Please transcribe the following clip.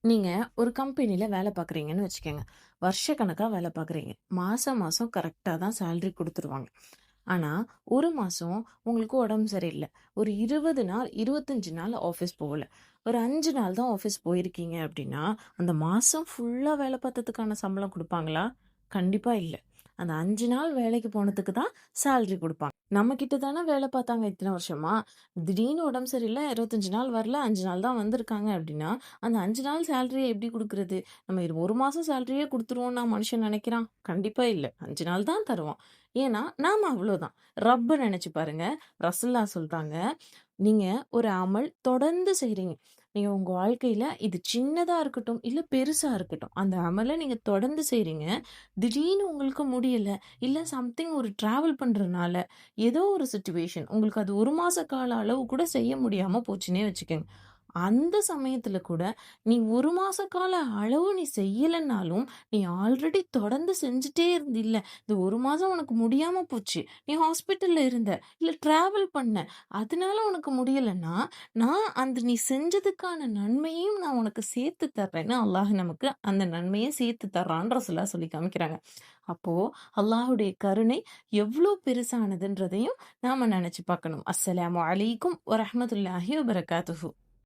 நீங்க ஒரு கம்பெனில வேலை பார்க்குறீங்கன்னு வச்சுக்கங்க. வருஷக்கணக்கா வேலை பார்க்குறீங்க. மாசம் மாசம் கரெக்ட்டா தான் சேலரி குடுத்துருவாங்க. ஆனா, 1 மாசம் உங்களுக்கு உடம்பு சரியில்ல. ஒரு 20 நாள், 25 நாள் ஆஃபீஸ் போகல. ஒரு 5 நாள் தான் ஆஃபீஸ் போயிருக்கீங்க அப்டின்னா, அந்த மாசம் ஃபுல்லா வேலை பார்த்ததுக்கான சம்பளம் குடுப்பாங்களா? கண்டிப்பா இல்ல. அந்த 5 நாள் வேலைக்கு போனதுக்கு தான் சேலரி குடுப்பாங்க. நம்ம கிட்ட தானே வேலை பார்த்தாங்க இத்தன வருஷமா. திடீர்னு உடம்பு சரியில்ல, 25 நாள் வரல, 5 நாள் தான் வந்திருக்காங்க அப்டின்னா, அந்த 5 நாள் சேலரிய எப்படி குடுக்குறது? நம்ம இது 1 மாசம் சேலரியே குடுத்துருவோம்னா மனுஷன் நெனைக்கிறான்? கண்டிப்பா இல்ல. 5 நாள் தான் தருவான். ஏன்னா, நாம அவ்வளோதான். ரப்ப நெனச்சு பாருங்க. ரசூலுல்லாஹ் சொல்றாங்க, நீங்க ஒரு அமல் தொடர்ந்து செய்றீங்க. நீங்க உங்க வாழ்க்கையில இது சின்னதா இருக்கட்டும், இல்ல பெருசா இருக்கட்டும். அந்த அமல நீங்க தொடர்ந்து செய்றீங்க. திடீர்னு உங்களுக்கு முடியல, இல்ல சம்திங் ஒரு டிராவல் பண்றனால, ஏதோ ஒரு சிச்சுவேஷன் உங்களுக்கு அது 1 மாச கால அளவு கூட செய்ய முடியாம போச்சுன்னே வச்சுக்கங்க. அந்த சமயத்துல கூட, நீ 1 மாச கால அளவு நீ செய்யலன்னாலும், நீ ஆல்ரெடி தொடர்ந்து செஞ்சுட்டே இருந்தில்ல. இந்த 1 மாசம் உனக்கு முடியாம போச்சு. நீ ஹாஸ்பிட்டல்ல இருந்த, இல்ல டிராவல் பண்ண. அதனால உனக்கு முடியலன்னா, நான் அந்த நீ செஞ்சதுக்கான நன்மையையும் நான் உனக்கு சேர்த்து தர்றேன்னு அல்லாஹ் நமக்கு அந்த நன்மைய சேர்த்து தர்றான்னு ரசூலுல்லாஹ் சொல்லி காமிக்கிறாங்க. அப்போ அல்லாஹ்வுடைய கருணை எவ்ளோ பெருசானதுன்றதையும் நாம நெனச்சு பார்க்கணும். அஸ்ஸலாமு அலைக்கும் வரஹ்மத்துல்லாஹி வபரகாத்துஹு.